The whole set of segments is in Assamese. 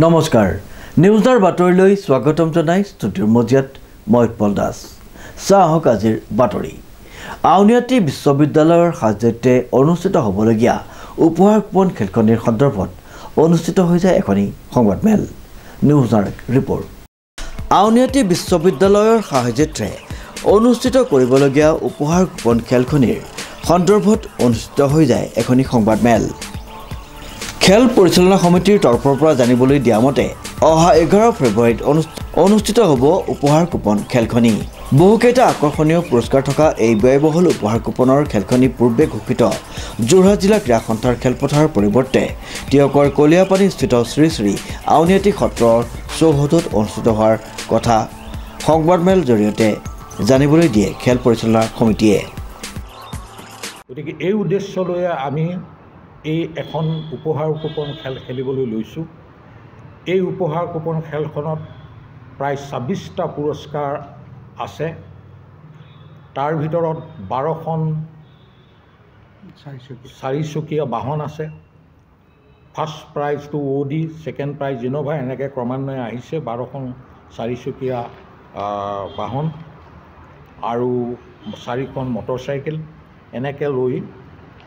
নমস্কাৰ নিউজৰ বাতৰিলৈ স্বাগতম জনাই ষ্টুডিঅ'ৰ মজিয়াত মই উৎপল দাস চাহক আজিৰ বাতৰি আউনীআটী বিশ্ববিদ্যালয়ৰ সাহায্যতে অনুষ্ঠিত হ'বলগীয়া উপহাৰ কুপন খেলখনিৰ সন্দৰ্ভত অনুষ্ঠিত হৈ যায় এখনি সংবাদমেল নিউজৰ ৰিপৰ্ট আউনীআটী বিশ্ববিদ্যালয়ৰ সাহায্যতে অনুষ্ঠিত কৰিবলগীয়া উপহাৰ কুপন খেলখনিৰ সন্দৰ্ভত অনুষ্ঠিত হৈ যায় এখনি সংবাদমেল খেল পৰিচালনা সমিতিৰ তৰফৰ পৰা জানিবলৈ দিয়া মতে অহা 11 ফেব্ৰুৱাৰীত অনুষ্ঠিত হ'ব উপহাৰ কুপন খেলখনি বহুকেইটা আকৰ্ষণীয় পুৰস্কাৰ থকা এই ব্যয়বহুল উপহাৰ কুপনৰ খেলখনি পূৰ্বে ঘোষিত যোৰহাট জিলা ক্ৰীড়া সন্থাৰ খেলপথাৰৰ পৰিৱৰ্তে টিয়কৰ কলিয়াপানী স্থিত শ্ৰী শ্ৰী আউনীআটী সত্ৰৰ চৌহদত অনুষ্ঠিত হোৱাৰ কথা সংবাদমেল জৰিয়তে জানিবলৈ দিয়ে খেল পৰিচালনা সমিতিয়ে গতিকে এই উদ্দেশ্য লৈ আমি এই এখন উপহাৰ কুপন খেল খেলিবলৈ লৈছোঁ এই উপহাৰ কুপন খেলখনত প্ৰায় 26টা পুৰস্কাৰ আছে তাৰ ভিতৰত 12খন চাৰিচকীয়া বাহন আছে ফাৰ্ষ্ট প্ৰাইজটো অ'ডি ছেকেণ্ড প্ৰাইজ ইন'ভা এনেকৈ ক্ৰমান্বয়ে আহিছে 12খন চাৰিচকীয়া বাহন আৰু 4খন মটৰচাইকেল এনেকৈ লৈ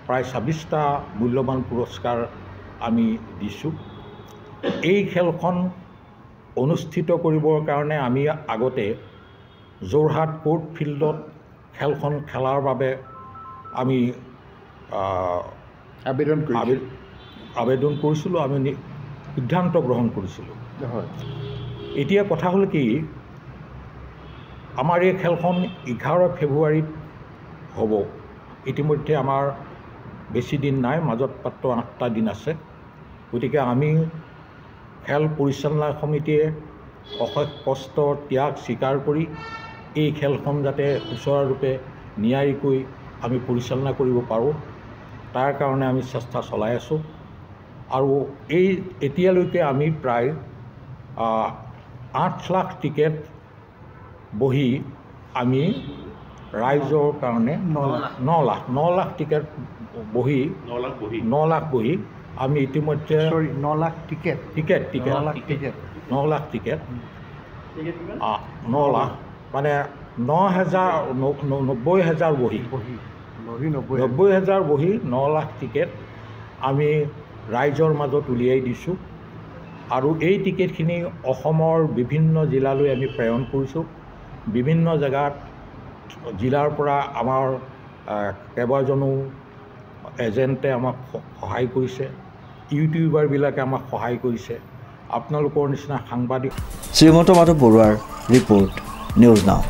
প্ৰায় 26টা মূল্যৱান পুৰস্কাৰ আমি দিছোঁ এই খেলখন অনুষ্ঠিত কৰিবৰ কাৰণে আমি আগতে যোৰহাট কোৰ্ট ফিল্ডত খেলখন খেলাৰ বাবে আমি আবেদন কৰিছিলোঁ আমি সিদ্ধান্ত গ্ৰহণ কৰিছিলোঁ এতিয়া কথা হ'ল কি আমাৰ এই খেলখন 11 ফেব্ৰুৱাৰীত হ'ব ইতিমধ্যে আমাৰ বেছি দিন নাই মাজত মাত্ৰ 8টা দিন আছে গতিকে আমি খেল পৰিচালনা সমিতিয়ে অশেষ কষ্ট ত্যাগ স্বীকাৰ কৰি এই খেলখন যাতে সুচাৰুৰূপে নিয়াৰিকৈ আমি পৰিচালনা কৰিব পাৰোঁ তাৰ কাৰণে আমি চেষ্টা চলাই আছোঁ আৰু এতিয়ালৈকে আমি প্ৰায় 8 লাখ টিকেট বহি আমি ৰাইজৰ কাৰণে 9 লাখ টিকেট বহি 9 লাখ বহি আমি ইতিমধ্যে 9 লাখ টিকেট 9 লাখ টিকেট 9 লাখ মানে 90,000 বহি 90,000 বহি 9 লাখ টিকেট আমি ৰাইজৰ মাজত উলিয়াই দিছোঁ আৰু এই টিকেটখিনি অসমৰ বিভিন্ন জিলালৈ আমি প্ৰেৰণ কৰিছোঁ বিভিন্ন জেগাত জিলাৰ পৰা আমাৰ কেইবাজনো এজেণ্টে আমাক সহায় কৰিছে ইউটিউবাৰবিলাকে আমাক সহায় কৰিছে আপোনালোকৰ নিচিনা সাংবাদিক শ্ৰীমন্ত মাধৱ বৰুৱাৰ ৰিপৰ্ট নিউজ নাও